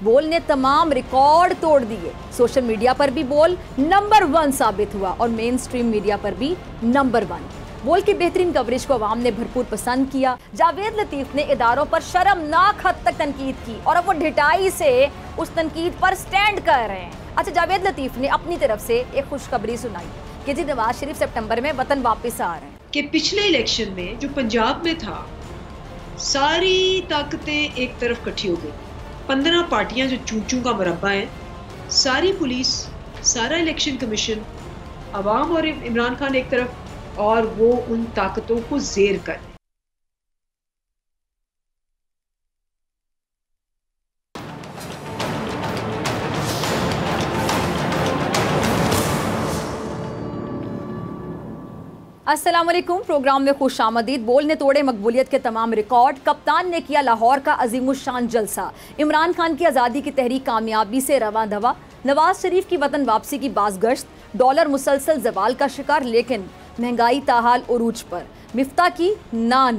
बोल ने तमाम रिकॉर्ड तोड़ दिए। सोशल मीडिया पर भी बोल नंबर 1 साबित हुआ और मेन स्ट्रीम मीडिया पर भी नंबर 1। बोल की बेहतरीन कवरेज को अवाम ने भरपूर पसंद किया। जावेद लतीफ ने इदारों पर शर्मनाक हद तक तनकीद की और अब वो ढिठाई से उस तनकीद पर स्टैंड कर रहे हैं। अच्छा, जावेद लतीफ ने अपनी तरफ से एक खुशखबरी सुनाई कि जी नवाज शरीफ सितंबर में वतन वापस आ रहे हैं। कि पिछले इलेक्शन में जो पंजाब में था, सारी ताकतें एक तरफ इकट्ठी हो गई। 15 पार्टियां जो चूचू का मुरब्बा है, सारी पुलिस, सारा इलेक्शन कमीशन, अवाम और इमरान खान एक तरफ, और वो उन ताकतों को जेर कर। अस्सलाम वालेकुम, प्रोग्राम में खुश आमदीद। बोल ने तोड़े मकबूलियत के तमाम रिकॉर्ड। कप्तान ने किया लाहौर का अजीमुशान जलसा। इमरान खान की आज़ादी की तहरीक कामयाबी से रवां दवा। नवाज शरीफ की वतन वापसी की बाज़गश्त। डॉलर मुसलसल जवाल का शिकार, लेकिन महंगाई ताहाल उरूज पर। मिफ्ता की ना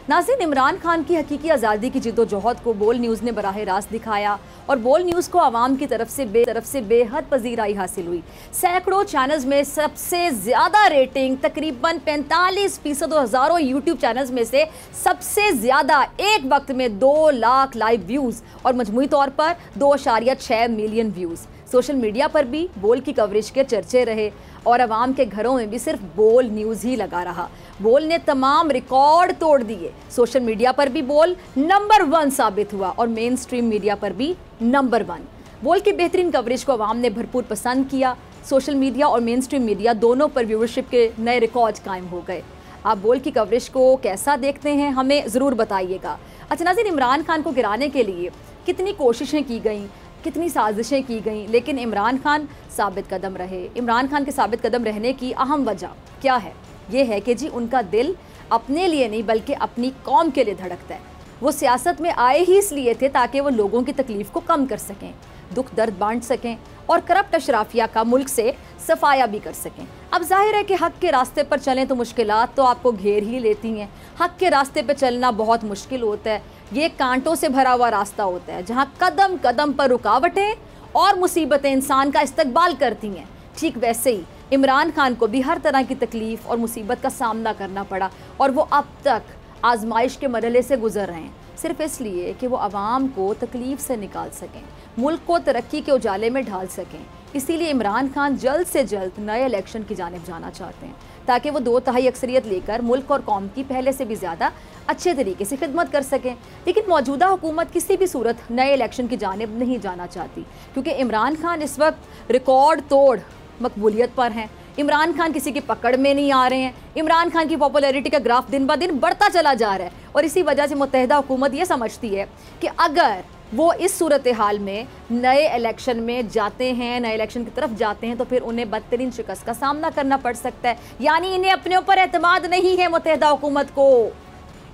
नाज़रीन, इमरान खान की हकीकी आज़ादी की जिद्दोजहद को बोल न्यूज़ ने बराह रास्त दिखाया और बोल न्यूज़ को आवाम की तरफ से बेहद पजीराई हासिल हुई। सैकड़ों चैनल्स में सबसे ज़्यादा रेटिंग, तकरीबन 45% और हज़ारों यूट्यूब चैनल्स में से सबसे ज़्यादा एक वक्त में 2 लाख लाइव व्यूज़ और मजमूई तौर पर 2.6 मिलियन व्यूज़। सोशल मीडिया पर भी बोल की कवरेज के चर्चे रहे और अवाम के घरों में भी सिर्फ बोल न्यूज़ ही लगा रहा। बोल ने तमाम रिकॉर्ड तोड़ दिए। सोशल मीडिया पर भी बोल नंबर 1 साबित हुआ और मेन स्ट्रीम मीडिया पर भी नंबर 1। बोल की बेहतरीन कवरेज को अवाम ने भरपूर पसंद किया। सोशल मीडिया और मेन स्ट्रीम मीडिया दोनों पर व्यूअरशिप के नए रिकॉर्ड कायम हो गए। आप बोल की कवरेज को कैसा देखते हैं, हमें ज़रूर बताइएगा। अच्छा नाज़रीन, इमरान खान को गिराने के लिए कितनी कोशिशें की गई, कितनी साजिशें की गई, लेकिन इमरान खान साबित कदम रहे। इमरान खान के साबित कदम रहने की अहम वजह क्या है? ये है कि जी उनका दिल अपने लिए नहीं बल्कि अपनी कौम के लिए धड़कता है। वो सियासत में आए ही इसलिए थे ताकि वो लोगों की तकलीफ़ को कम कर सकें, दुख दर्द बांट सकें और करप्ट अशराफिया का मुल्क से सफाया भी कर सकें। अब जाहिर है कि हक़ के रास्ते पर चलें तो मुश्किलात तो आपको घेर ही लेती हैं। हक़ के रास्ते पर चलना बहुत मुश्किल होता है। ये कांटों से भरा हुआ रास्ता होता है जहाँ कदम कदम पर रुकावटें और मुसीबतें इंसान का इस्तकबाल करती हैं। ठीक वैसे ही इमरान खान को भी हर तरह की तकलीफ़ और मुसीबत का सामना करना पड़ा और वो अब तक आजमाइश के मरहले से गुजर रहे हैं, सिर्फ इसलिए कि वो आवाम को तकलीफ़ से निकाल सकें, मुल्क को तरक्की के उजाले में ढाल सकें। इसीलिए इमरान खान जल्द से जल्द नए इलेक्शन की जानिब जाना चाहते हैं ताकि वो 2/3 अक्सरियत लेकर मुल्क और कौम की पहले से भी ज़्यादा अच्छे तरीके से खिदमत कर सकें। लेकिन मौजूदा हुकूमत किसी भी सूरत नए इलेक्शन की जानिब नहीं जाना चाहती क्योंकि इमरान खान इस वक्त रिकॉर्ड तोड़ मकबूलियत पर हैं। इमरान खान किसी की पकड़ में नहीं आ रहे हैं। इमरान खान की पॉपुलैरिटी का ग्राफ दिन ब दिन बढ़ता चला जा रहा है और इसी वजह से मुत्तहिदा हुकूमत ये समझती है कि अगर वो इस सूरत हाल में नए इलेक्शन में जाते हैं, नए इलेक्शन की तरफ जाते हैं, तो फिर उन्हें बदतरीन शिकस्त का सामना करना पड़ सकता है। यानी इन्हें अपने ऊपर एतमाद नहीं है मुत्तहिदा हुकूमत को।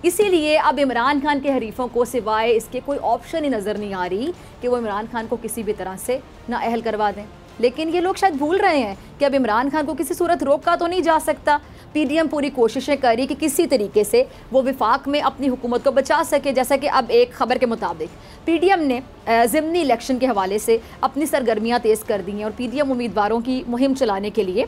इसीलिए अब इमरान खान के हरीफों को सिवाय इसके कोई ऑप्शन ही नज़र नहीं आ रही कि वो इमरान खान को किसी भी तरह से नाअहल करवा दें। लेकिन ये लोग शायद भूल रहे हैं कि अब इमरान खान को किसी सूरत रोका तो नहीं जा सकता। पीडीएम पूरी कोशिशें कर रही कि किसी तरीके से वो विफाक में अपनी हुकूमत को बचा सके। जैसा कि अब एक खबर के मुताबिक पीडीएम ने ज़िमनी इलेक्शन के हवाले से अपनी सरगर्मियां तेज़ कर दी हैं और पीडीएम उम्मीदवारों की मुहिम चलाने के लिए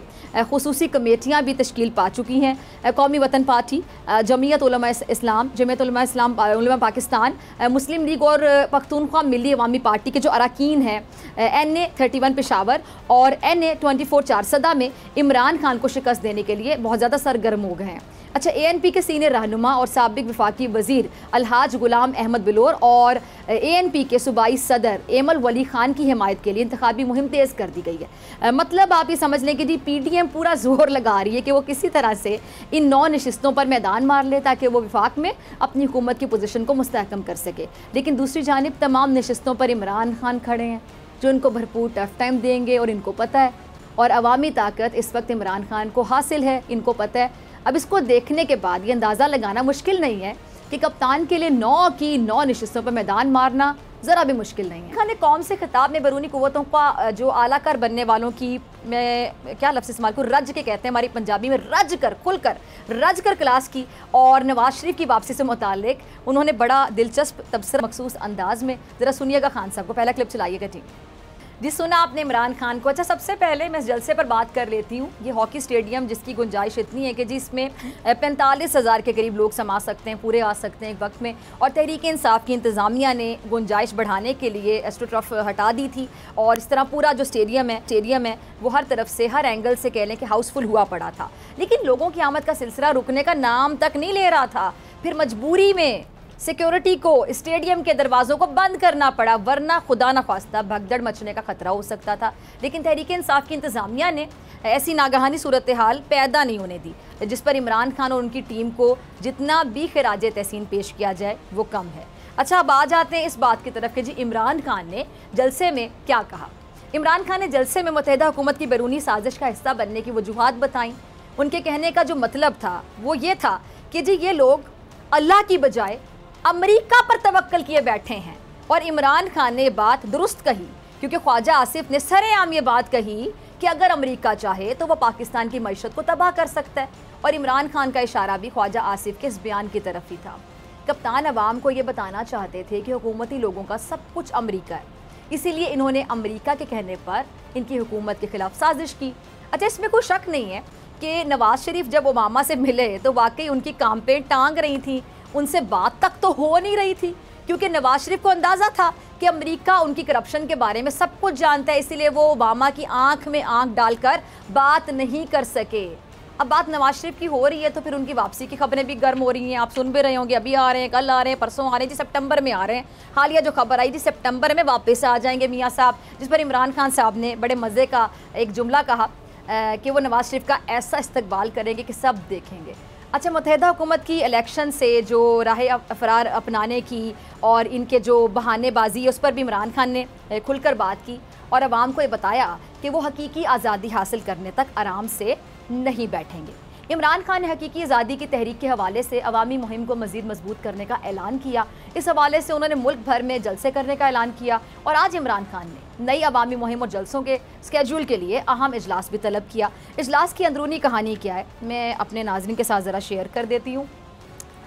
खुसूसी कमेटियां भी तश्कील पा चुकी हैं। कौमी वतन पार्टी, जमीयत उलमा इस्लाम, जमीयत उलमा इस्लाम उलमा पाकिस्तान, मुस्लिम लीग और पख्तूनख्वा मिली अवामी पार्टी के जो अरकान हैं NA 31 पेशावर और NA 24 चारसदा में इमरान खान को शिकस्त देने के लिए बहुत ज़्यादा सरगर्म हो गए हैं। अच्छा, ANP के सीनियर रहनुमा और साबिक वफाकी वज़ीर अलहाज गुलाम अहमद बिलोर और ANP के सूबाई सदर एमल वली खान की हिमायत के लिए इंतखाबी मुहिम तेज़ कर दी गई है। मतलब आप ये समझ लें कि जी PDM पूरा जोर लगा रही है कि वो किसी तरह से इन 9 नशिस्तों पर मैदान मार ले ताकि वो विफाक में अपनी हुकूमत की पोजीशन को मुस्तहकम कर सके। लेकिन दूसरी जानिब तमाम नशिस्तों पर इमरान खान खड़े हैं जो इनको भरपूर टफ टाइम देंगे और इनको पता है, और अवामी ताकत इस वक्त इमरान खान को हासिल है, इनको पता है। अब इसको देखने के बाद ये अंदाज़ा लगाना मुश्किल नहीं है कि कप्तान के लिए 9 की 9 नशिस्तों पर मैदान मारना ज़रा भी मुश्किल नहीं है। खाने कौम से खिताब में बैरूनी क़ुव्वतों का जो आलाकार बनने वालों की, मैं क्या लफ्ज़ इस्तेमाल करूँ, रज के कहते हैं हमारी पंजाबी में, रज कर, खुलकर रज कर क्लास की। और नवाज शरीफ की वापसी से मुतालिक उन्होंने बड़ा दिलचस्प तबसरा मखसूस अंदाज में, ज़रा सुनिएगा खान साहब को। पहला क्लिप चलाइएगा टीम जी। सुना आपने इमरान खान को। अच्छा, सबसे पहले मैं इस जलसे पर बात कर लेती हूँ। ये हॉकी स्टेडियम जिसकी गुंजाइश इतनी है कि जिसमें 45,000 के करीब लोग समा सकते हैं, पूरे आ सकते हैं एक वक्त में। और तहरीक इंसाफ की इंतज़ामिया ने गुंजाइश बढ़ाने के लिए एस्ट्रोटर्फ हटा दी थी और इस तरह पूरा जो स्टेडियम है वो हर तरफ से, हर एंगल से कह लें कि हाउसफुल हुआ पड़ा था। लेकिन लोगों की आमद का सिलसिला रुकने का नाम तक नहीं ले रहा था। फिर मजबूरी में सिक्योरिटी को स्टेडियम के दरवाज़ों को बंद करना पड़ा, वरना खुदा न ख्वास्ता भगदड़ मचने का खतरा हो सकता था। लेकिन तहरीक इंसाफ की इंतज़ामिया ने ऐसी नागहानी सूरत हाल पैदा नहीं होने दी, जिस पर इमरान खान और उनकी टीम को जितना भी खिराज तहसीन पेश किया जाए वो कम है। अच्छा, अब आ जाते हैं इस बात की तरफ कि जी इमरान खान ने जलसे में क्या कहा। इमरान खान ने जलसे में मुत्तहिदा हुकूमत की बैरूनी साजिश का हिस्सा बनने की वजूहात बताईं। उनके कहने का जो मतलब था वो ये था कि जी ये लोग अल्लाह की बजाय अमेरिका पर तवक्कल किए बैठे हैं। और इमरान खान ने बात दुरुस्त कही, क्योंकि ख्वाजा आसिफ ने सरेआम ये बात कही कि अगर अमेरिका चाहे तो वह पाकिस्तान की मईशत को तबाह कर सकता है। और इमरान खान का इशारा भी ख्वाजा आसिफ के इस बयान की तरफ ही था। कप्तान अवाम को ये बताना चाहते थे कि हुकूमती लोगों का सब कुछ अमेरिका है, इसीलिए इन्होंने अमेरिका के कहने पर इनकी हुकूमत के खिलाफ साजिश की। अच्छा, इसमें कोई शक नहीं है कि नवाज शरीफ जब ओबामा से मिले तो वाकई उनकी कांपें टांग रही थी, उनसे बात तक तो हो नहीं रही थी, क्योंकि नवाज शरीफ को अंदाज़ा था कि अमेरिका उनकी करप्शन के बारे में सब कुछ जानता है, इसीलिए वो ओबामा की आंख में आंख डालकर बात नहीं कर सके। अब बात नवाज शरीफ की हो रही है तो फिर उनकी वापसी की खबरें भी गर्म हो रही हैं। आप सुन भी रहे होंगे, अभी आ रहे हैं, कल आ रहे हैं, परसों आ रहे हैं जी, सितंबर में आ रहे हैं। हालिया जो खबर आई जी, सितंबर में वापस आ जाएंगे मियाँ साहब, जिस पर इमरान खान साहब ने बड़े मज़े का एक जुमला कहा कि वो नवाज शरीफ का ऐसा इस्तकबाल करेंगे कि सब देखेंगे। अच्छा, मुत्तहिदा हुकूमत की इलेक्शन से जो राह अफरार अपनाने की और इनके जो बहानेबाजी है उस पर भी इमरान खान ने खुलकर बात की और अवाम को ये बताया कि वो हकीकी आज़ादी हासिल करने तक आराम से नहीं बैठेंगे। इमरान खान ने हकीकी आज़ादी की तहरीक के हवाले से अवामी मुहिम को मज़ीद मजबूत करने का ऐलान किया। इस हवाले से उन्होंने मुल्क भर में जलसे करने का ऐलान किया और आज इमरान खान ने नई अवामी मुहिम और जलसों के स्केड्यूल के लिए अहम इजलास भी तलब किया। इजलास की अंदरूनी कहानी क्या है, मैं अपने नाज़रीन के साथ ज़रा शेयर कर देती हूँ।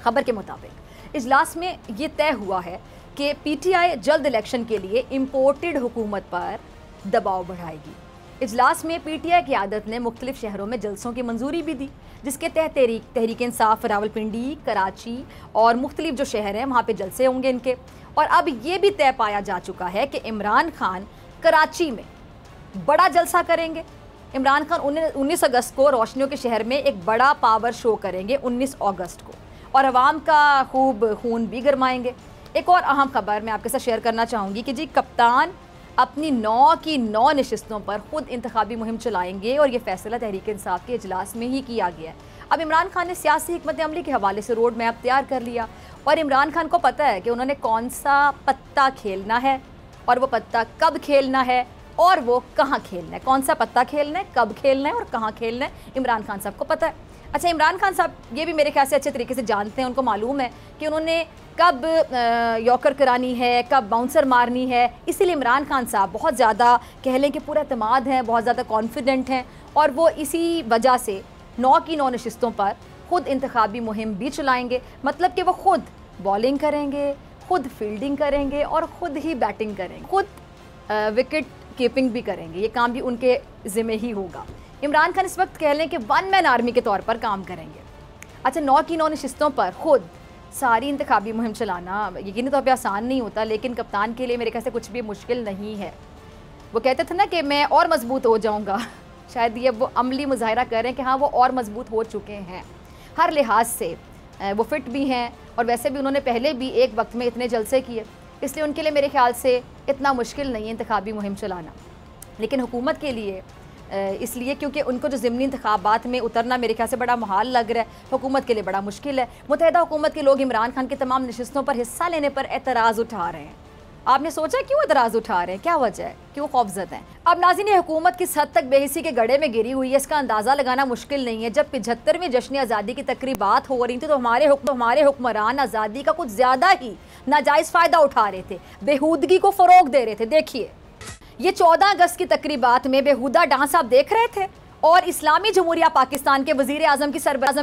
खबर के मुताबिक इजलास में ये तय हुआ है कि PTI जल्द इलेक्शन के लिए इम्पोर्टेड हुकूमत पर दबाव बढ़ाएगी। इजलास में PTI क़यादत ने मुख्तलिफ शहरों में जलसों की मंजूरी भी दी, जिसके तहत तहरीक इंसाफ रावलपिंडी, कराची और मुख्तलिफ जो शहर हैं वहाँ पे जलसे होंगे इनके। और अब ये भी तय पाया जा चुका है कि इमरान खान कराची में बड़ा जलसा करेंगे। इमरान खान 19 अगस्त को रोशनियों के शहर में एक बड़ा पावर शो करेंगे 19 अगस्त को, और अवाम का खूब खून भी गरमाएंगे। एक और अहम खबर मैं आपके साथ शेयर करना चाहूँगी कि जी कप्तान अपनी 9 की 9 नशिस्तों पर ख़ुद इंतखाबी मुहिम चलाएंगे और ये फैसला तहरीक इंसाफ के इजलास में ही किया गया है। अब इमरान खान ने सियासी हिकमत अमली के हवाले से रोड मैप तैयार कर लिया और इमरान खान को पता है कि उन्होंने कौन सा पत्ता खेलना है और वो पत्ता कब खेलना है और वो कहाँ खेलना है। कौन सा पत्ता खेलना है, कब खेलना है और कहाँ खेलना है, इमरान खान साहब को पता है। अच्छा, इमरान खान साहब ये भी मेरे ख्याल से अच्छे तरीके से जानते हैं, उनको मालूम है कि उन्होंने कब यॉर्कर करानी है, कब बाउंसर मारनी है। इसीलिए इमरान खान साहब बहुत ज़्यादा कह लें कि पूरा एतमाद हैं, बहुत ज़्यादा कॉन्फिडेंट हैं और वो इसी वजह से 9 की 9 नशिस्तों पर ख़ुद इंतखाबी मुहिम भी चलाएँगे। मतलब कि वो ख़ुद बॉलिंग करेंगे, ख़ुद फील्डिंग करेंगे और ख़ुद ही बैटिंग करेंगे, ख़ुद विकेट कीपिंग भी करेंगे। ये काम भी उनके ज़िम्मे ही होगा। इमरान खान इस वक्त कह लें कि 1 मैन आर्मी के तौर पर काम करेंगे। अच्छा, 9 की 9 नशिस्तों पर ख़ुद सारी इंतखाबी मुहिम चलाना यकीनी तौर पे आसान नहीं होता, लेकिन कप्तान के लिए मेरे ख्याल से कुछ भी मुश्किल नहीं है। वो कहते थे ना कि मैं और मजबूत हो जाऊंगा, शायद ये वो अमली मुजाहिरा कर रहे हैं कि हाँ वो और मजबूत हो चुके हैं हर लिहाज से। वो फिट भी हैं और वैसे भी उन्होंने पहले भी एक वक्त में इतने जलसे किए, इसलिए उनके लिए मेरे ख्याल से इतना मुश्किल नहीं है इंतखाबी मुहिम चलाना। लेकिन हुकूमत के लिए इसलिए क्योंकि उनको जो ज़िमनी इंतखाबात में उतरना मेरे ख्याल से बड़ा मुहाल लग रहा है, हुकूमत के लिए बड़ा मुश्किल है। मुत्तहिदा हुकूमत के लोग इमरान खान की तमाम नशिस्तों पर हिस्सा लेने पर एतराज़ उठा रहे हैं। आपने सोचा क्यों एतराज़ उठा रहे हैं, क्या वजह है, क्यों खौफजद हैं? अब नाज़रीन, ये हुकूमत किस हद तक बेहिसी के गड्ढे में गिरी हुई है इसका अंदाज़ा लगाना मुश्किल नहीं है। जब 75वीं जश्न आज़ादी की तकरीबात हो रही थी तो हमारे हुक्मरान आज़ादी का कुछ ज़्यादा ही नाजायज़ फ़ायदा उठा रहे थे, बेहूदगी को फ़रोग दे रहे थे। देखिए, ये 14 अगस्त की तकरीबात में बेहुदा डांस आप देख रहे थे और इस्लामी जमहूरिया पाकिस्तान के वज़ीर आज़म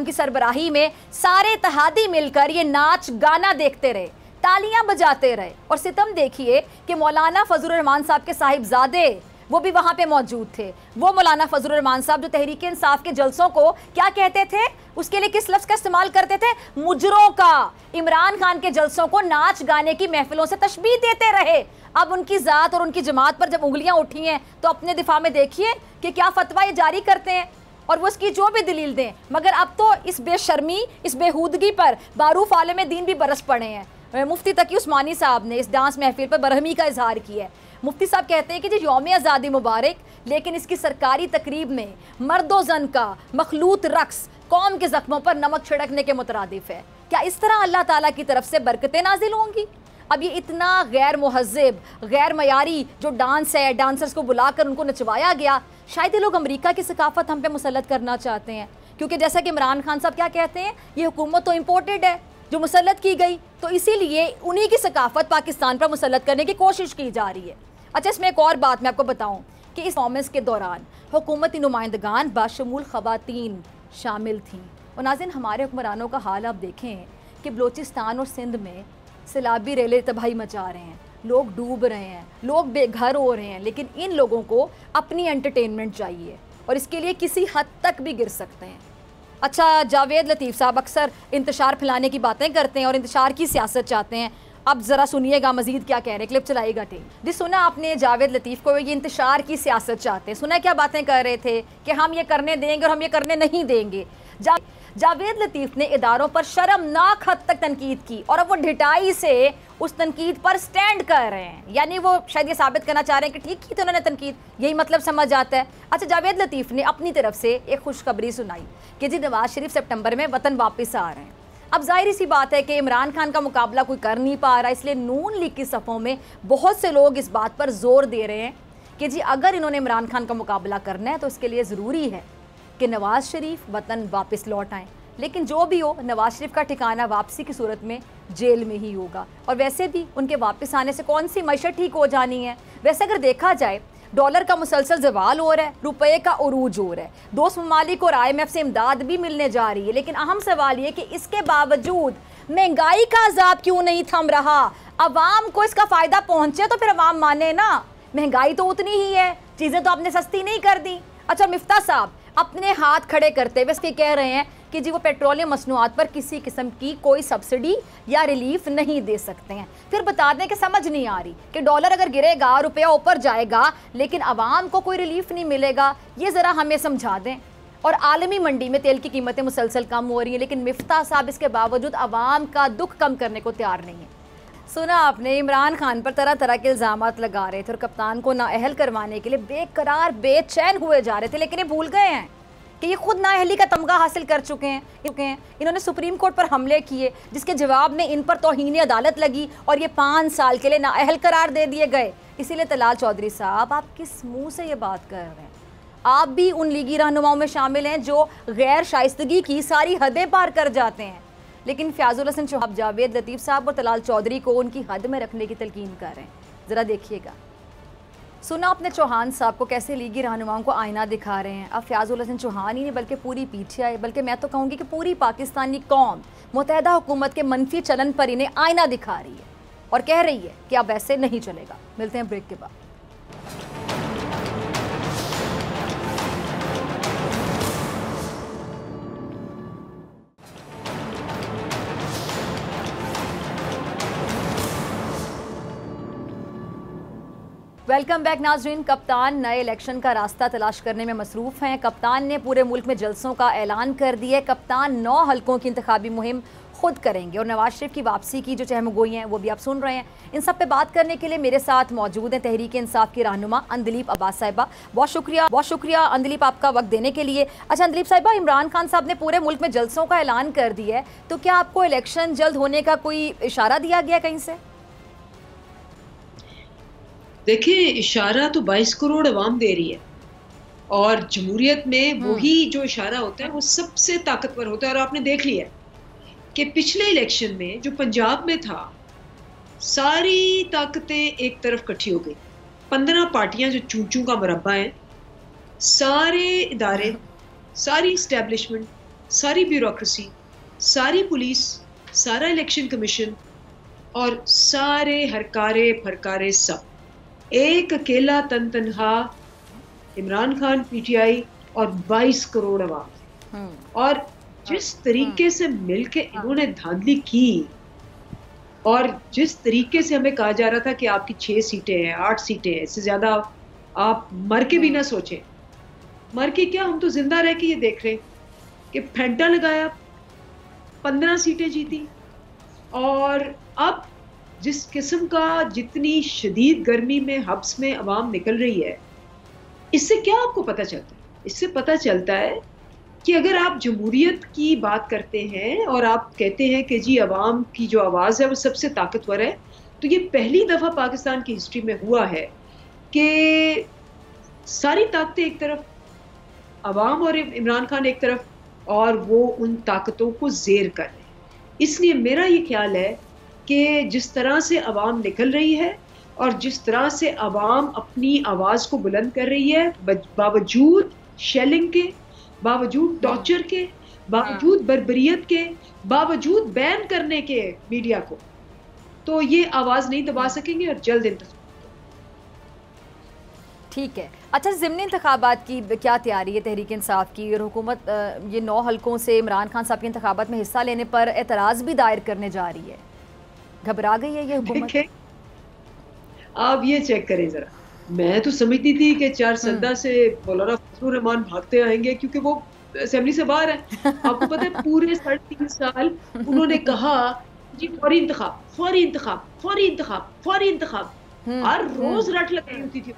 की सरबराही में सारे इत्तेहादी मिलकर ये नाच गाना देखते रहे, तालियां बजाते रहे। और सितम देखिए कि मौलाना फजलुर रहमान साहब के साहिबजादे वो भी वहाँ पे मौजूद थे। वो मौलाना फजलुर रहमान साहब जो तहरीक इंसाफ के जलसों को क्या कहते थे, उसके लिए किस लफ्ज़ का इस्तेमाल करते थे, मुजरों का। इमरान खान के जलसों को नाच गाने की महफिलों से तशबीह देते रहे। अब उनकी ज़ात और उनकी जमात पर जब उंगलियां उठी हैं तो अपने दिफा में देखिए कि क्या फतवा ये जारी करते हैं और वो उसकी जो भी दलील दें। मगर अब तो इस बेशर्मी, इस बेहूदगी पर बारूफ आलिम दीन भी बरस पड़े हैं। मुफ्ती तकी उस्मानी साहब ने इस डांस महफिल पर बरहमी का इजहार किया है। मुफ्ती साहब कहते हैं कि जी यौम आज़ादी मुबारक, लेकिन इसकी सरकारी तकरीब में मर्दो जन का मखलूत रक्स कौम के ज़ख्मों पर नमक छिड़कने के मुतरादिफ है। क्या इस तरह अल्लाह ताला की तरफ से बरकतें नाजिल होंगी? अब ये इतना गैर मुहज़्ज़ब, गैर मयारी जो डांस है, डांसर्स को बुलाकर उनको नचवाया गया, शायद ये लोग अमेरिका की सकाफत हम पे मुसल्लत करना चाहते हैं। क्योंकि जैसा कि इमरान खान साहब क्या कहते हैं, ये हुकूमत तो इम्पोर्टेड है जो मुसल्लत की गई, तो इसीलिए उन्हीं की सकाफत पाकिस्तान पर मुसल्लत करने की कोशिश की जा रही है। अच्छा, इसमें एक और बात मैं आपको बताऊं कि इस परफॉर्मेंस के दौरान हुकूमती नुमाइंदगान बाशमूल ख़वातीन शामिल थीं। और नाज़रीन, हमारे हुक्मरानों का हाल आप देखें कि बलूचिस्तान और सिंध में सैलाबी रेले तबाही मचा रहे हैं, लोग डूब रहे हैं, लोग बेघर हो रहे हैं, लेकिन इन लोगों को अपनी एंटरटेनमेंट चाहिए और इसके लिए किसी हद तक भी गिर सकते हैं। अच्छा, जावेद लतीफ़ साहब अक्सर इंतशार फैलाने की बातें करते हैं और इंतशार की सियासत चाहते हैं। अब ज़रा सुनिएगा मज़ीद क्या कह रहे हैं, क्लिप चलाइएगा। टीम जी, सुना आपने जावेद लतीफ़ को, ये इंतशार की सियासत चाहते हैं। सुना क्या बातें कर रहे थे कि हम ये करने देंगे और हम ये करने नहीं देंगे। जावेद लतीफ़ ने इदारों पर शर्मनाक हद तक तनकीद की और अब वो ढिठाई से उस तनकीद पर स्टैंड कर रहे हैं। यानी वो शायद ये साबित करना चाह रहे हैं कि ठीक की तो उन्होंने तनकीद, यही मतलब समझ आता है। अच्छा, जावेद लतीफ़ ने अपनी तरफ से एक खुशखबरी सुनाई कि जी नवाज शरीफ सितंबर में वतन वापस आ रहे हैं। अब जाहिर सी बात है कि इमरान खान का मुकाबला कोई कर नहीं पा रहा, इसलिए नून लीग की सफ़ों में बहुत से लोग इस बात पर जोर दे रहे हैं कि जी अगर इन्होंने इमरान खान का मुकाबला करना है तो इसके लिए ज़रूरी है कि नवाज शरीफ वतन वापस लौट आएँ। लेकिन जो भी हो, नवाज शरीफ का ठिकाना वापसी की सूरत में जेल में ही होगा। और वैसे भी उनके वापस आने से कौन सी मैशत ठीक हो जानी है। वैसे अगर देखा जाए, डॉलर का मुसलसल जवाल हो रहा है, रुपये का उरूज हो रहा है, दोस्त ममालिक और IMF से इमदाद भी मिलने जा रही है, लेकिन अहम सवाल ये कि इसके बावजूद महंगाई का अजाब क्यों नहीं थम रहा। अवाम को इसका फ़ायदा पहुँचे तो फिर अवाम माने ना। महंगाई तो उतनी ही है, चीज़ें तो आपने सस्ती नहीं कर दी। अच्छा, मिफ्ता साहब अपने हाथ खड़े करते हुए इसके कह रहे हैं कि जी वो पेट्रोलियम मसनूआत पर किसी किस्म की कोई सब्सिडी या रिलीफ नहीं दे सकते हैं। फिर बता दें कि समझ नहीं आ रही कि डॉलर अगर गिरेगा, रुपया ऊपर जाएगा, लेकिन आवाम को कोई रिलीफ नहीं मिलेगा। ये ज़रा हमें समझा दें। और आलमी मंडी में तेल की कीमतें मुसलसल कम हो रही हैं, लेकिन मिफ्ता साहब इसके बावजूद आवाम का दुख कम करने को तैयार नहीं है। सुना आपने, इमरान खान पर तरह तरह के इल्ज़ामात लगा रहे थे और कप्तान को नाअहल करवाने के लिए बेकरार बेचैन हुए जा रहे थे, लेकिन ये भूल गए हैं कि ये खुद नाअहली का तमगा हासिल कर चुके हैं। इन्होंने सुप्रीम कोर्ट पर हमले किए, जिसके जवाब में इन पर तौहीन अदालत लगी और ये 5 साल के लिए नाअहल करार दे दिए गए। इसीलिए तलाल चौधरी साहब, आप किस मुँह से ये बात कर रहे हैं? आप भी उन लीगी रहनुमाओं में शामिल हैं जो गैर शाइस्तगी की सारी हदें पार कर जाते हैं, लेकिन फ़याज़ुल हसन चौहान, जावेद लतीफ़ साहब और तलाल चौधरी को उनकी हद में रखने की तलकीन कर रहे हैं। ज़रा देखिएगा। सुना आपने चौहान साहब को कैसे लीगी रहनुमाओं को आईना दिखा रहे हैं। अब फ़याज़ुल हसन चौहान ही नहीं बल्कि पूरी पीछे आए, बल्कि मैं तो कहूँगी कि पूरी पाकिस्तानी कौम मुत्तहदा हुकूमत के मनफी चलन पर इन्हें आईना दिखा रही है और कह रही है कि अब ऐसे नहीं चलेगा। मिलते हैं ब्रेक के बाद। वेलकम बैक नाजरीन। कप्तान नए इलेक्शन का रास्ता तलाश करने में मसरूफ़ हैं। कप्तान ने पूरे मुल्क में जलसों का ऐलान कर दिया है। कप्तान 9 हलकों की इंतखाबी मुहिम खुद करेंगे और नवाज शरीफ की वापसी की जो चहमगोई हैं वो भी आप सुन रहे हैं। इन सब पे बात करने के लिए मेरे साथ मौजूद हैं तहरीक इंसाफ की रहनुमा अंदलीप अब्बास साहिबा। बहुत शुक्रिया अंदलीप आपका वक्त देने के लिए। अच्छा अंदलीप साहिबा, इमरान खान साहब ने पूरे मुल्क में जलसों का ऐलान कर दिया है, तो क्या आपको इलेक्शन जल्द होने का कोई इशारा दिया गया कहीं से? देखिए, इशारा तो 22 करोड़ अवाम दे रही है, और जमहूरियत में वही जो इशारा होता है वो सबसे ताकतवर होता है। और आपने देख लिया कि पिछले इलेक्शन में जो पंजाब में था, सारी ताकतें एक तरफ इकट्ठी हो गई। 15 पार्टियां जो चूचू का मुरब्बा है, सारे इदारे, सारी इस्टेब्लिशमेंट, सारी ब्यूरोक्रेसी, सारी पुलिस, सारा इलेक्शन कमीशन और सारे हरकारे फरकारे सब एक अकेला तनहा इमरान खान पीटीआई और 22 करोड़ अवाम। और जिस तरीके से मिलके इन्होंने धांधली की, और जिस तरीके से हमें कहा जा रहा था कि आपकी 6 सीटें हैं, 8 सीटें हैं, इससे ज्यादा आप मर के भी ना सोचें। मर के क्या, हम तो जिंदा रह के ये देख रहे हैं कि फेंटा लगाया, 15 सीटें जीती। और अब जिस किस्म का, जितनी शदीद गर्मी में हब्स में अवाम निकल रही है, इससे क्या आपको पता चलता है? इससे पता चलता है कि अगर आप जमहूरियत की बात करते हैं और आप कहते हैं कि जी अवाम की जो आवाज़ है वो सबसे ताकतवर है, तो ये पहली दफ़ा पाकिस्तान की हिस्ट्री में हुआ है कि सारी ताकतें एक तरफ, अवाम और इमरान खान एक तरफ, और वो उन ताकतों को ज़ेर कर रहे हैं। इसलिए मेरा ये ख्याल है कि जिस तरह से अवाम निकल रही है और जिस तरह से अवाम अपनी आवाज़ को बुलंद कर रही है, बावजूद शेलिंग के, बावजूद टॉर्चर के, बावजूद बर्बरियत के, बावजूद बैन करने के मीडिया को, तो ये आवाज़ नहीं दबा सकेंगे और जल्द इंतखाब। ठीक है। अच्छा, ज़िमनी इंतखाबात की क्या तैयारी है तहरीक इंसाफ की? और हुकूमत ये 9 हल्कों से इमरान खान साहब के इंतखाबात में हिस्सा लेने पर एतराज़ भी दायर करने जा रही है। घबरा गई है ये हुकूमत? आप ये चेक करें जरा, मैं तो समझती थी कि 4 सद्दा से मौलाना फजलुर रहमान भागते आएंगे क्योंकि वो असेंबली से बाहर है। आपको पता है पूरे 3.5 साल उन्होंने कहा जी फौरी इंतखाब, फौरी इंतखाब, फौरी इंतखाब, फौरी इंतखाब, हर रोज रट लगाई होती थी।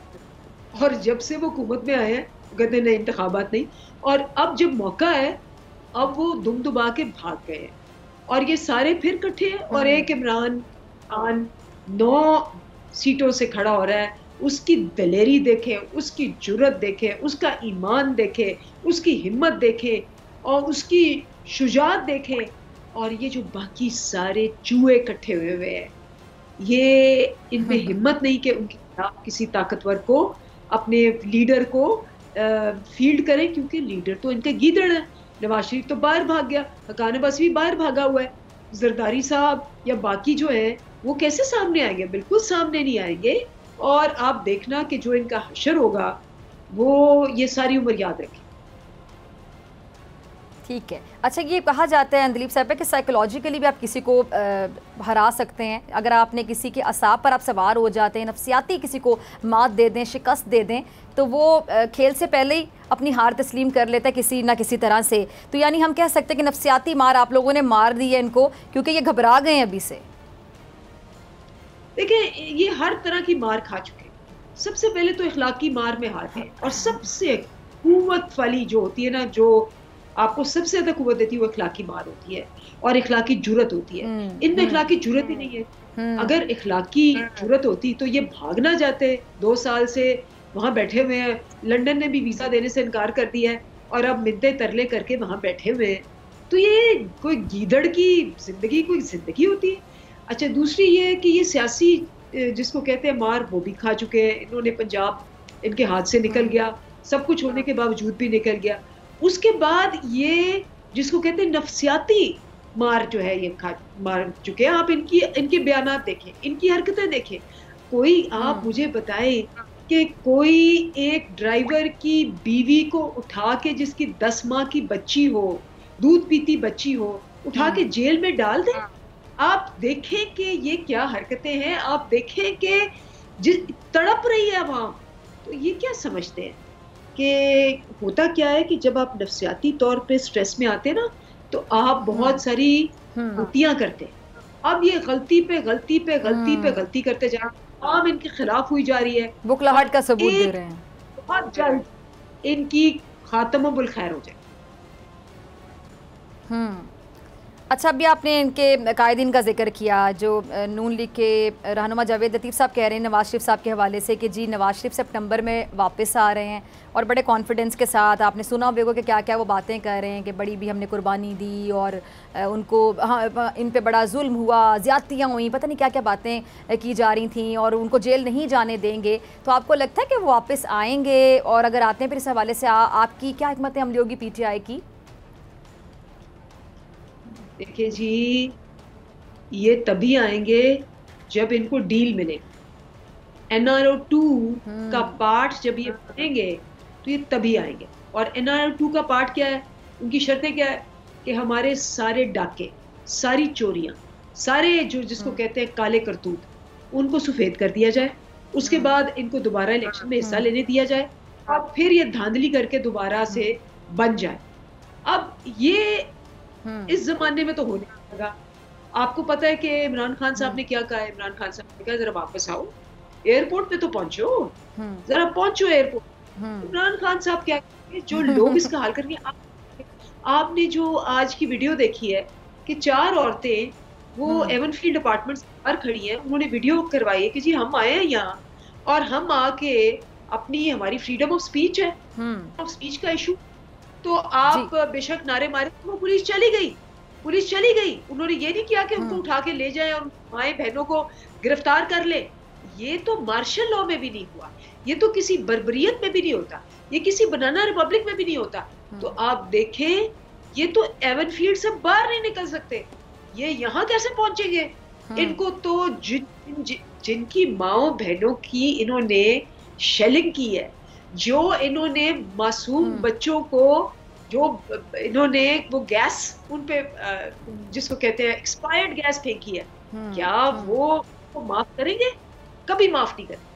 और जब से वो हुकूमत में आए हैं कहते नहीं इंतखाबात नहीं, और अब जब मौका है अब वो दुम दुबा के भाग गए हैं। और ये सारे फिर इकट्ठे हैं और एक इमरान खान 9 सीटों से खड़ा हो रहा है। उसकी दलेरी देखें, उसकी जुर्रत देखें, उसका ईमान देखें, उसकी हिम्मत देखें और उसकी शुजात देखें। और ये जो बाकी सारे चूहे इकट्ठे हुए हैं, ये इनमें हिम्मत नहीं कि उनके खिलाफ किसी ताकतवर को, अपने लीडर को फील्ड करें, क्योंकि लीडर तो इनके गीदड़ है। नवाज शरीफ तो बाहर भाग गया, हकान अब्बास भी बाहर भागा हुआ है, जरदारी साहब या बाकी जो है वो कैसे सामने आएंगे? बिल्कुल सामने नहीं आएंगे। और आप देखना कि जो इनका हशर होगा वो ये सारी उम्र याद रखें। ठीक है। अच्छा, ये कहा जाता है अंदलीप साहब कि साइकोलॉजिकली भी आप किसी को हरा सकते हैं। अगर आपने किसी के असाब पर आप सवार हो जाते हैं, नफसियाती किसी को मात दे दें, शिकस्त दे दें, तो वो खेल से पहले ही अपनी हार तस्लीम कर लेता है किसी ना किसी तरह से। तो यानी हम कह सकते हैं कि नफसियाती मार आप लोगों ने मार दी है इनको, क्योंकि ये घबरा गए हैं अभी से। देखिए, ये हर तरह की मार खा चुके हैं। सबसे पहले तो इखलाकी मार में हार है, और सबसे कुव्वत वाली जो होती है ना, जो आपको सबसे ज्यादा कुव्वत देती है, वो इखलाकी मार होती है और इखलाकी जुर्रत होती है। इनमें इखलाकी जुर्रत ही नहीं है। अगर इखलाकी जुर्रत होती तो ये भाग ना जाते। 2 साल से वहां बैठे हुए हैं, लंदन ने भी वीजा देने से इनकार कर दिया है और अब मिन्नतें तरले करके वहां बैठे हुए हैं। तो ये कोई गीदड़ की जिंदगी कोई जिंदगी होती है? अच्छा, दूसरी ये है कि ये सियासी जिसको कहते हैं मार, वो भी खा चुके हैं इन्होंने। पंजाब इनके हाथ से निकल गया, सब कुछ होने के बावजूद भी निकल गया। उसके बाद ये जिसको कहते हैं नफसियाती मार जो है, ये मार चुके हैं। आप इनके बयानात देखें, इनकी हरकतें देखें। कोई आप मुझे बताएं कि कोई एक ड्राइवर की बीवी को उठा के, जिसकी 10 माह की बच्ची हो, दूध पीती बच्ची हो, उठा के जेल में डाल दें? आप देखें कि ये क्या हरकतें हैं। आप देखें कि जिस तड़प रही है आवाम, तो ये क्या समझते हैं कि होता क्या है कि जब आप नफसियाती तौर पे स्ट्रेस में आते हैं ना, तो आप बहुत सारी गलतियां करते हैं। अब ये गलती पे गलती पे गलती पे गलती करते जा रहे हैं। आवाम इनके खिलाफ हुई जा रही है, बुखलाहट का सबूत दे रहे हैं। बहुत जल्द इनकी खात्मा बुल खैर हो जाए। अच्छा, अभी आपने इनके कायदीन का जिक्र किया, जो नून लीग के रहनुमा जावेद लतीफ़ साहब कह रहे हैं नवाज शरीफ साहब के हवाले से कि जी नवाज शरीफ सितंबर में वापस आ रहे हैं और बड़े कॉन्फिडेंस के साथ। आपने सुना होगा कि क्या क्या वो बातें कर रहे हैं कि बड़ी भी हमने कुर्बानी दी और उनको इन पे बड़ा जुल्म हुआ, ज़्यादतियाँ हुई, पता नहीं क्या क्या बातें की जा रही थी और उनको जेल नहीं जाने देंगे। तो आपको लगता है कि वो वापस आएंगे? और अगर आते हैं फिर इस हवाले से आपकी क्या हिकमत अमली होगी PTI की? देखिए जी, ये तभी आएंगे जब इनको डील मिले। NRO2 का पार्ट जब ये बनेंगे तो ये तभी आएंगे। और NRO2 का पार्ट क्या है, उनकी शर्तें क्या है कि हमारे सारे डाके, सारी चोरियां, सारे जो जिसको कहते हैं काले करतूत, उनको सफेद कर दिया जाए। उसके बाद इनको दोबारा इलेक्शन में हिस्सा लेने दिया जाए और फिर ये धांधली करके दोबारा से बन जाए। अब ये इस जमाने में तो होने लगा। आपको पता है कि इमरान खान साहब ने क्या कहा है? इमरान खान साहब ने कहा जरा वापस आओ, एयरपोर्ट पे तो पहुंचो, जरा पहुंचो एयरपोर्ट। इमरान खान साहब क्या कहेंगे? जो लोग इसका हाल करेंगे। आपने जो आज की वीडियो देखी है कि 4 औरतें वो एवनफील्ड अपार्टमेंट से बाहर खड़ी हैं, उन्होंने वीडियो करवाई है कि जी हम आए हैं यहाँ और हम आके अपनी, हमारी फ्रीडम ऑफ स्पीच है, ऑफ स्पीच का इशू, तो आप बेशक नारे मारे। तो पुलिस चली गई। उन्होंने ये नहीं किया कि उनको उठा के ले जाए और माए बहनों को गिरफ्तार कर ले। ये तो मार्शल लॉ में भी नहीं हुआ, ये तो किसी बर्बरियत में भी नहीं होता, ये किसी बनाना रिपब्लिक में भी नहीं होता। तो आप देखें, ये तो एवनफील्ड से बाहर नहीं निकल सकते, ये यहाँ कैसे पहुंचेंगे? इनको तो जिनकी माओ बहनों की इन्होंने शेलिंग की है, जो इन्होंने मासूम बच्चों को, जो इन्होंने वो गैस उन पे जिसको कहते हैं एक्सपायर्ड गैस फेंकी है, क्या वो माफ करेंगे? कभी माफ नहीं करेंगे।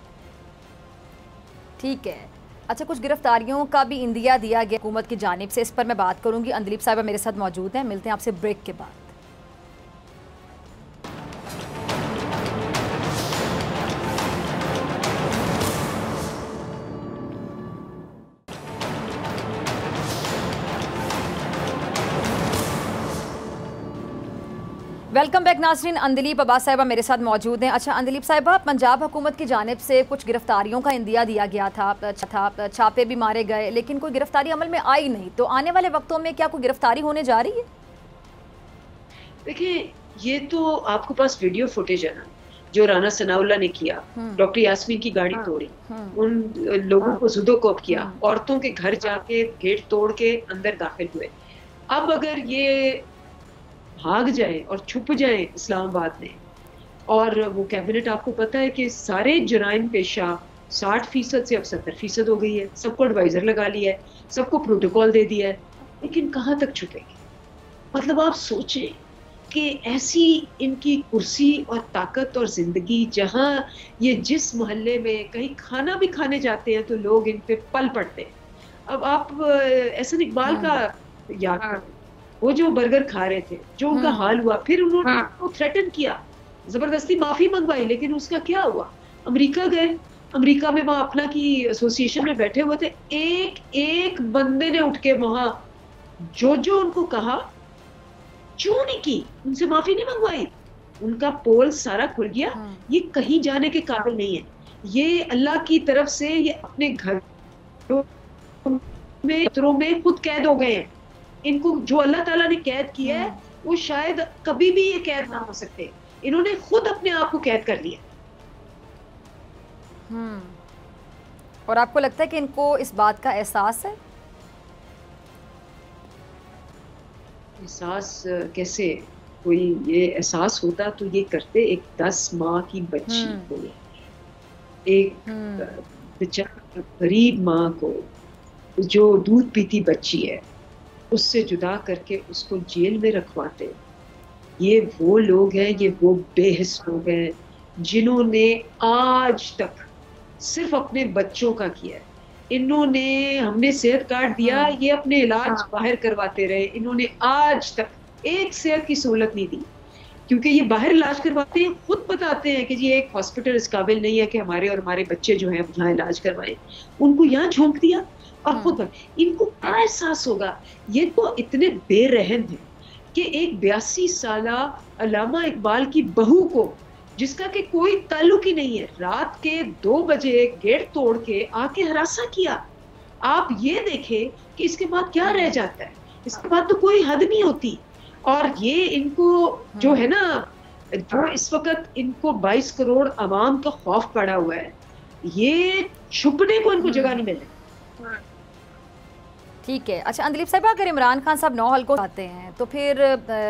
ठीक है। अच्छा, कुछ गिरफ्तारियों का भी इंदिया दिया गया हुकूमत की जानिब से, इस पर मैं बात करूंगी। अंदलीप साहिबा मेरे साथ मौजूद हैं, मिलते हैं आपसे ब्रेक के बाद। वेलकम बैक नाज़रीन। अंदलीप अब्बास साहिबा मेरे साथ मौजूद हैं। अच्छा अंदलीप साहिबा, पंजाब हुकूमत की जानिब से कुछ गिरफ्तारियों का इंदिया दिया गया था, छापे भी मारे गए, लेकिन कोई गिरफ्तारी अमल में आई नहीं। तो आने वाले वक्तों में क्या कोई गिरफ्तारी होने जा रही है? देखिए, ये तो आपके पास वीडियो फुटेज है ना, जो राना सनाउल्लाह ने किया, डॉक्टर यास्मीन की गाड़ी तोड़ी, उन लोगों को जुदोकोप किया, औरतों के घर जाके गेट तोड़ के अंदर दाखिल हुए। अब अगर ये भाग जाए और छुप जाए इस्लामाबाद में, और वो कैबिनेट आपको पता है कि सारे जराइम पेशा 60% से अब 70% हो गई है, सबको एडवाइजर लगा लिया है, सबको प्रोटोकॉल दे दिया है, लेकिन कहाँ तक छुपेगी? मतलब आप सोचें कि ऐसी इनकी कुर्सी और ताकत और जिंदगी, जहां ये जिस मोहल्ले में कहीं खाना भी खाने जाते हैं तो लोग इन पे पल पड़ते हैं। अब आप एहसन इकबाल का याद करें, वो जो बर्गर खा रहे थे, जो उनका हाल हुआ, फिर उन्होंने वो थ्रेटन किया, जबरदस्ती माफी मंगवाई, लेकिन उसका क्या हुआ? अमेरिका गए, अमेरिका में वहां अपना की एसोसिएशन में बैठे हुए थे, एक एक बंदे ने उठ के वहां जो उनको कहा, क्यों नहीं की, उनसे माफी नहीं मंगवाई, उनका पोल सारा खुल गया। ये कहीं जाने के काबिल नहीं है, ये अल्लाह की तरफ से ये अपने घर में खुद कैद हो गए हैं। इनको जो अल्लाह ताला ने कैद किया है, वो शायद कभी भी ये कैद ना हो सकते, इन्होंने खुद अपने आप को कैद कर लिया। और आपको लगता है कि इनको इस बात का एहसास है? एहसास कैसे? कोई ये एहसास होता तो ये करते। एक 10 माह की बच्ची को, एक बेचारा गरीब माँ को, जो दूध पीती बच्ची है, उससे जुदा करके उसको जेल में रखवाते। ये वो लोग हैं, ये वो बेहिस लोग हैं जिन्होंने आज तक सिर्फ अपने बच्चों का किया है। इन्होंने, हमने सेहत कार्ड दिया, ये अपने इलाज बाहर करवाते रहे, इन्होंने आज तक एक सेहत की सहूलत नहीं दी, क्योंकि ये बाहर इलाज करवाते हैं, खुद बताते हैं कि जी एक हॉस्पिटल इस काबिल नहीं है कि हमारे और हमारे बच्चे जो हैं यहाँ इलाज करवाएं। उनको यहाँ झोंक दिया और खुद इनको क्या एहसास होगा? ये तो इतने बेरहम हैं कि एक 82 साला अल्लामा इकबाल की बहू को, जिसका कि कोई ताल्लुक ही नहीं है, रात के 2 बजे गेट तोड़ के आके हरासा किया। आप ये देखें कि इसके बाद क्या रह जाता है, इसके बाद तो कोई हद नहीं होती। और ये इनको जो है ना, जो इस वक्त इनको 22 करोड़ आवाम का खौफ पड़ा हुआ है, ये छुपने को इनको जगह नहीं मिले। ठीक है। अच्छा अंदलीप साहिबा, अगर इमरान खान साहब 9 हल्कों आते हैं तो फिर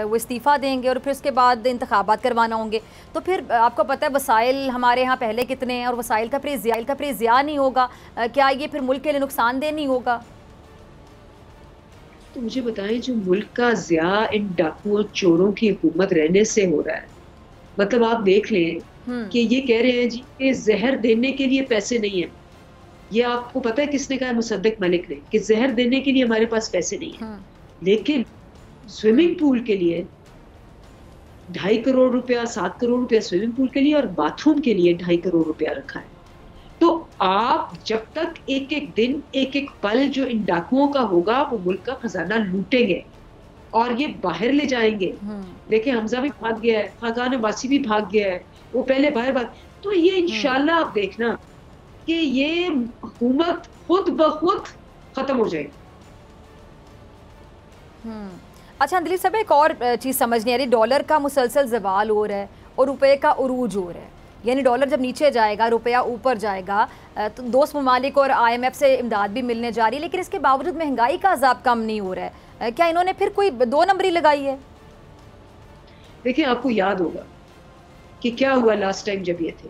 वो इस्तीफ़ा देंगे और फिर उसके बाद इंतखाबात करवाना होंगे, तो फिर आपको पता है वसाइल हमारे यहाँ पहले कितने हैं और वसाइल का फिर ज़िया नहीं होगा, क्या ये फिर मुल्क के लिए नुकसानदेह नहीं होगा? तो मुझे बताएं, जो मुल्क का ज़िया इन डाकुओं चोरों की हुकूमत रहने से हो रहा है, मतलब आप देख लें कि ये कह रहे हैं जी कि जहर देने के लिए पैसे नहीं है। ये आपको पता है किसने कहा? मुसद्दिक मलिक ने, कि जहर देने के लिए हमारे पास पैसे नहीं है, लेकिन स्विमिंग पूल के लिए 2.5 करोड़ रुपया, 7 करोड़ रुपया स्विमिंग पूल के लिए और बाथरूम के लिए 2.5 करोड़ रुपया रखा है। तो आप जब तक एक एक दिन, एक एक पल जो इन डाकुओं का होगा, वो मुल्क का खजाना लूटेंगे और ये बाहर ले जाएंगे। देखिए हमजा भी भाग गया है, खाकान अब्बासी भी भाग गया है, वो पहले बाहर भाग। तो ये इंशाल्लाह आप देखना कि ये हुकूमत खुद ब खुद खत्म हो जाएगी। अच्छा अंदलीप साहब, एक और चीज़ समझ नहीं आ रही, डॉलर का मुसलसल जवाल हो रहा है और रुपए का उरूज हो रहा है, यानी डॉलर जब नीचे जाएगा रुपया ऊपर जाएगा, तो दोस्त ममालिक और IMF से इमदाद भी मिलने जा रही है, लेकिन इसके बावजूद महंगाई का अजाब कम नहीं हो रहा है। क्या इन्होंने फिर कोई 2 नंबरी लगाई है? देखिए आपको याद होगा कि क्या हुआ लास्ट टाइम जब ये थे,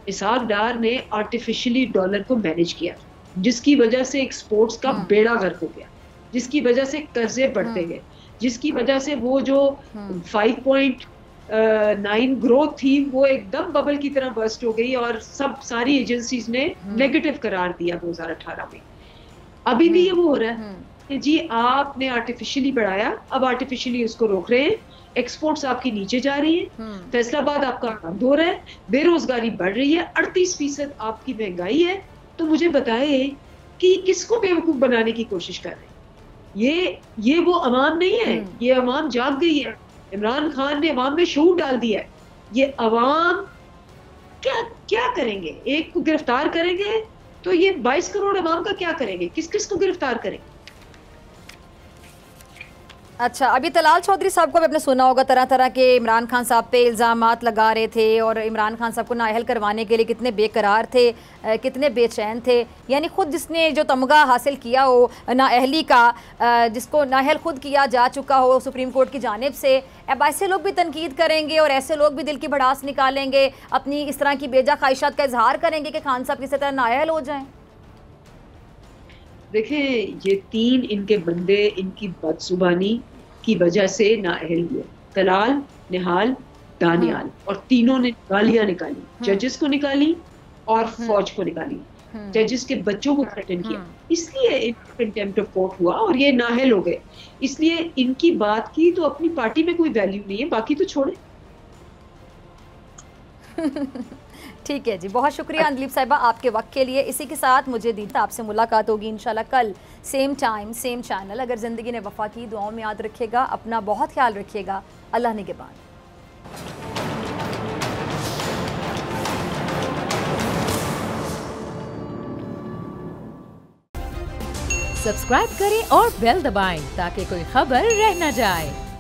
इसहाक डार ने आर्टिफिशियली डॉलर को मैनेज किया, जिसकी वजह से एक्सपोर्ट्स का बेड़ा गर्क हो गया, जिसकी वजह से कर्जे बढ़ते गए, जिसकी वजह से वो जो 5.9 ग्रोथ थी वो एकदम बबल की तरह बर्स्ट हो गई और सारी एजेंसीज ने नेगेटिव करार दिया 2018 में। अभी भी ये वो हो रहा है कि जी आपने आर्टिफिशियली बढ़ाया, अब आर्टिफिशियली उसको रोक रहे हैं, एक्सपोर्ट्स आपकी नीचे जा रही है, फैसलाबाद आपका बंद हो रहा है, बेरोजगारी बढ़ रही है, 38% आपकी महंगाई है। तो मुझे बताए कि किसको बेवकूफ बनाने की कोशिश कर रहे हैं? ये वो अवाम नहीं है, ये अवाम जाग गई है। इमरान खान ने अवाम में शूर डाल दिया है। ये अवाम क्या करेंगे? एक को गिरफ्तार करेंगे तो ये 22 करोड़ अवाम का क्या करेंगे? किस किस को गिरफ्तार करेंगे? अच्छा, अभी तलाल चौधरी साहब को भी आपने सुना होगा, तरह तरह के इमरान खान साहब पे इल्ज़ामात लगा रहे थे और इमरान खान साहब को नाअहल करवाने के लिए कितने बेकरार थे, कितने बेचैन थे। यानी ख़ुद जिसने जो तमगा हासिल किया हो नाअहली का, जिसको नाअहल खुद किया जा चुका हो सुप्रीम कोर्ट की जानिब से, अब ऐसे लोग भी तनकीद करेंगे और ऐसे लोग भी दिल की भड़ास निकालेंगे, अपनी इस तरह की बेजा ख्वाहिशात का इजहार करेंगे कि खान साहब किसी तरह नाअहल हो जाएँ। देखिए ये 3 इनके बंदे इनकी बदजुबानी की वजह से नाअहल हुए, तलाल, निहाल, दानियाल, और तीनों ने गालियां निकाली, जजेस को निकाली और फौज को निकाली, जजेस के बच्चों को थ्रेटन किया, इसलिए इनका कंटेम्प्ट ऑफ कोर्ट हुआ और ये नाअहल हो गए। इसलिए इनकी बात की तो अपनी पार्टी में कोई वैल्यू नहीं है, बाकी तो छोड़े। ठीक है जी, बहुत शुक्रिया अंदलीप साहिबा आपके वक्त के लिए। इसी के साथ मुझे दीजिए, आपसे मुलाकात होगी इंशाल्लाह कल, सेम टाइम सेम चैनल। अगर ज़िंदगी ने वफ़ा की, दुआओं में याद रखिएगा, अपना बहुत ख्याल रखिएगा। अल्लाह निगहबान। सब्सक्राइब करें और बेल दबाएं ताकि कोई खबर रह न जाए।